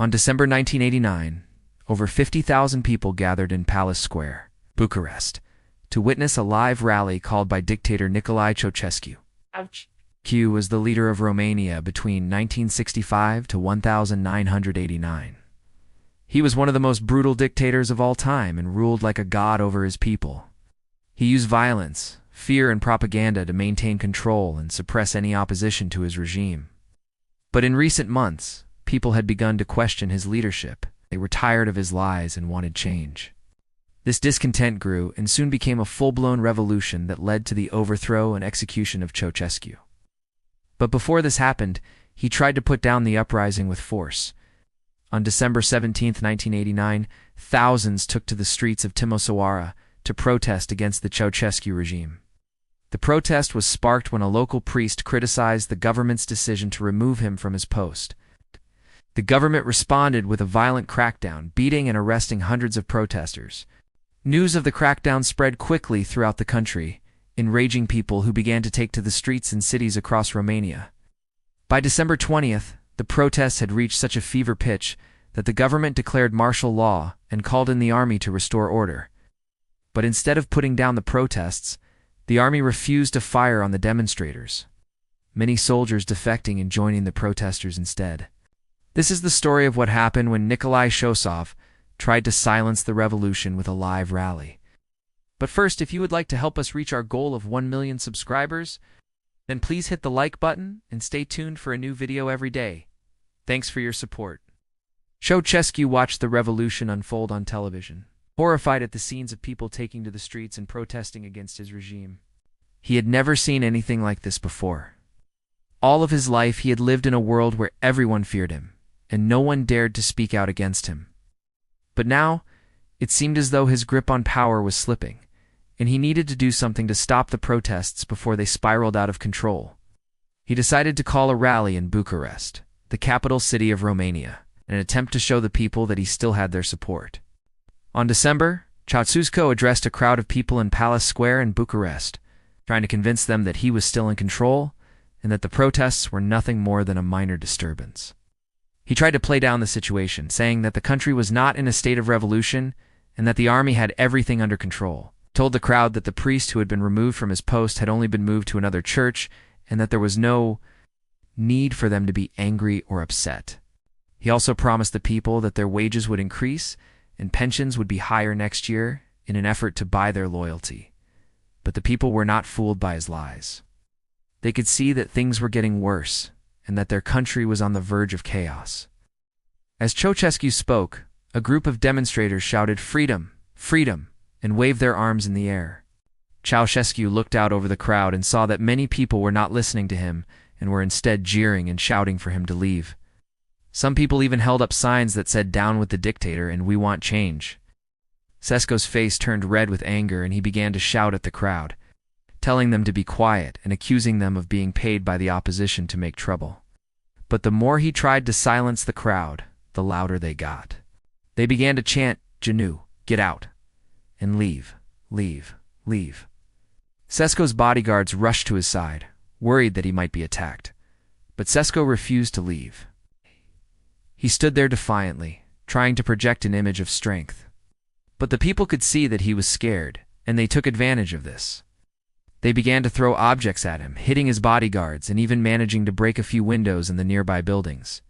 On December 1989, over 50,000 people gathered in Palace Square, Bucharest, to witness a live rally called by dictator Nicolae Ceaușescu. Q was the leader of Romania between 1965 to 1989. He was one of the most brutal dictators of all time and ruled like a god over his people. He used violence, fear, and propaganda to maintain control and suppress any opposition to his regime. But in recent months, people had begun to question his leadership. They were tired of his lies and wanted change. This discontent grew and soon became a full-blown revolution that led to the overthrow and execution of Ceausescu. But before this happened, he tried to put down the uprising with force. On December 17, 1989, thousands took to the streets of Timișoara to protest against the Ceausescu regime. The protest was sparked when a local priest criticized the government's decision to remove him from his post. The government responded with a violent crackdown, beating and arresting hundreds of protesters. News of the crackdown spread quickly throughout the country, enraging people who began to take to the streets in cities across Romania. By December 20th, the protests had reached such a fever pitch that the government declared martial law and called in the army to restore order. But instead of putting down the protests, the army refused to fire on the demonstrators, many soldiers defecting and joining the protesters instead. This is the story of what happened when Nicolae Ceaușescu tried to silence the revolution with a live rally. But first, if you would like to help us reach our goal of 1 million subscribers, then please hit the like button and stay tuned for a new video every day. Thanks for your support. Ceausescu watched the revolution unfold on television, horrified at the scenes of people taking to the streets and protesting against his regime. He had never seen anything like this before. All of his life he had lived in a world where everyone feared him, and no one dared to speak out against him. But now, it seemed as though his grip on power was slipping, and he needed to do something to stop the protests before they spiraled out of control. He decided to call a rally in Bucharest, the capital city of Romania, in an attempt to show the people that he still had their support. On December, Ceausescu addressed a crowd of people in Palace Square in Bucharest, trying to convince them that he was still in control and that the protests were nothing more than a minor disturbance. He tried to play down the situation, saying that the country was not in a state of revolution and that the army had everything under control. He told the crowd that the priest who had been removed from his post had only been moved to another church and that there was no need for them to be angry or upset. He also promised the people that their wages would increase and pensions would be higher next year in an effort to buy their loyalty. But the people were not fooled by his lies. They could see that things were getting worse and that their country was on the verge of chaos. As Ceausescu spoke, a group of demonstrators shouted, "Freedom! Freedom!" and waved their arms in the air. Ceausescu looked out over the crowd and saw that many people were not listening to him and were instead jeering and shouting for him to leave. Some people even held up signs that said, "Down with the dictator" and "We want change." Ceausescu's face turned red with anger and he began to shout at the crowd, telling them to be quiet and accusing them of being paid by the opposition to make trouble. But the more he tried to silence the crowd, the louder they got. They began to chant, "Janu, get out," and "Leave, leave, leave." Ceausescu's bodyguards rushed to his side, worried that he might be attacked. But Ceausescu refused to leave. He stood there defiantly, trying to project an image of strength. But the people could see that he was scared, and they took advantage of this. They began to throw objects at him, hitting his bodyguards and even managing to break a few windows in the nearby buildings.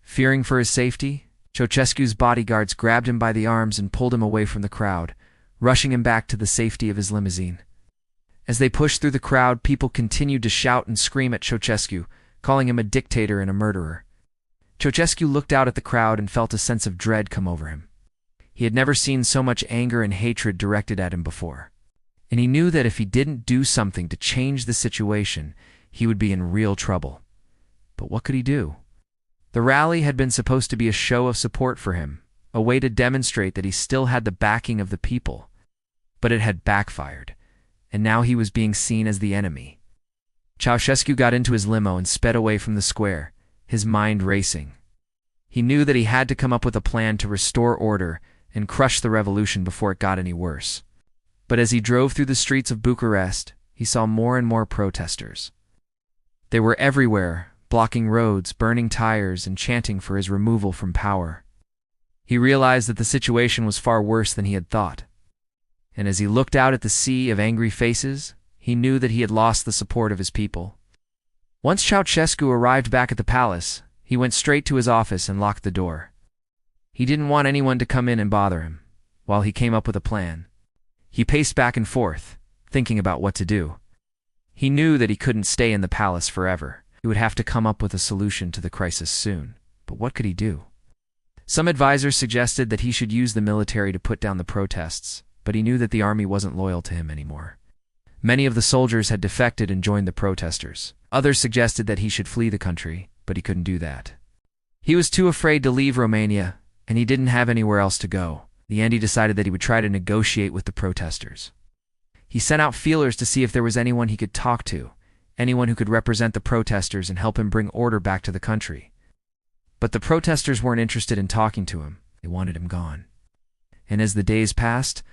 Fearing for his safety, Ceausescu's bodyguards grabbed him by the arms and pulled him away from the crowd, rushing him back to the safety of his limousine. As they pushed through the crowd, people continued to shout and scream at Ceausescu, calling him a dictator and a murderer. Ceausescu looked out at the crowd and felt a sense of dread come over him. He had never seen so much anger and hatred directed at him before, and he knew that if he didn't do something to change the situation, he would be in real trouble. But what could he do? The rally had been supposed to be a show of support for him, a way to demonstrate that he still had the backing of the people. But it had backfired, and now he was being seen as the enemy. Ceausescu got into his limo and sped away from the square, his mind racing. He knew that he had to come up with a plan to restore order and crush the revolution before it got any worse. But as he drove through the streets of Bucharest, he saw more and more protesters. They were everywhere, blocking roads, burning tires, and chanting for his removal from power. He realized that the situation was far worse than he had thought. And as he looked out at the sea of angry faces, he knew that he had lost the support of his people. Once Ceausescu arrived back at the palace, he went straight to his office and locked the door. He didn't want anyone to come in and bother him. While he came up with a plan, he paced back and forth, thinking about what to do. He knew that he couldn't stay in the palace forever. He would have to come up with a solution to the crisis soon. But what could he do? Some advisors suggested that he should use the military to put down the protests, but he knew that the army wasn't loyal to him anymore. Many of the soldiers had defected and joined the protesters. Others suggested that he should flee the country, but he couldn't do that. He was too afraid to leave Romania, and he didn't have anywhere else to go. In the end, he decided that he would try to negotiate with the protesters. He sent out feelers to see if there was anyone he could talk to, anyone who could represent the protesters and help him bring order back to the country. But the protesters weren't interested in talking to him. They wanted him gone. And as the days passed,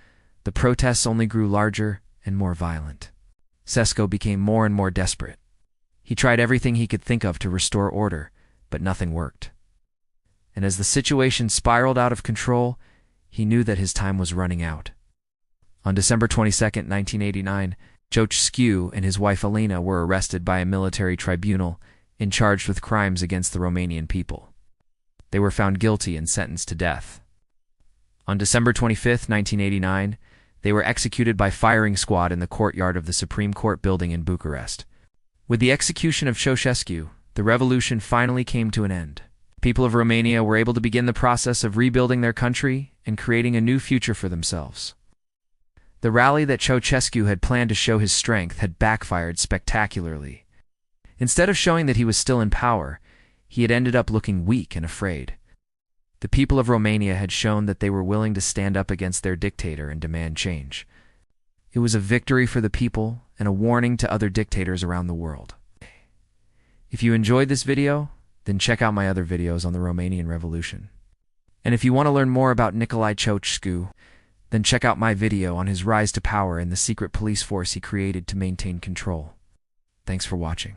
the protests only grew larger and more violent. Ceausescu became more and more desperate. He tried everything he could think of to restore order, but nothing worked. And as the situation spiraled out of control, he knew that his time was running out. On December 22, 1989, Ceausescu and his wife Elena were arrested by a military tribunal and charged with crimes against the Romanian people. They were found guilty and sentenced to death. On December 25, 1989, they were executed by firing squad in the courtyard of the Supreme Court building in Bucharest. With the execution of Ceausescu, the revolution finally came to an end. People of Romania were able to begin the process of rebuilding their country and creating a new future for themselves. The rally that Ceausescu had planned to show his strength had backfired spectacularly. Instead of showing that he was still in power, he had ended up looking weak and afraid. The people of Romania had shown that they were willing to stand up against their dictator and demand change. It was a victory for the people and a warning to other dictators around the world. If you enjoyed this video, then check out my other videos on the Romanian Revolution. And if you want to learn more about Nicolae Ceaușescu, then check out my video on his rise to power and the secret police force he created to maintain control. Thanks for watching.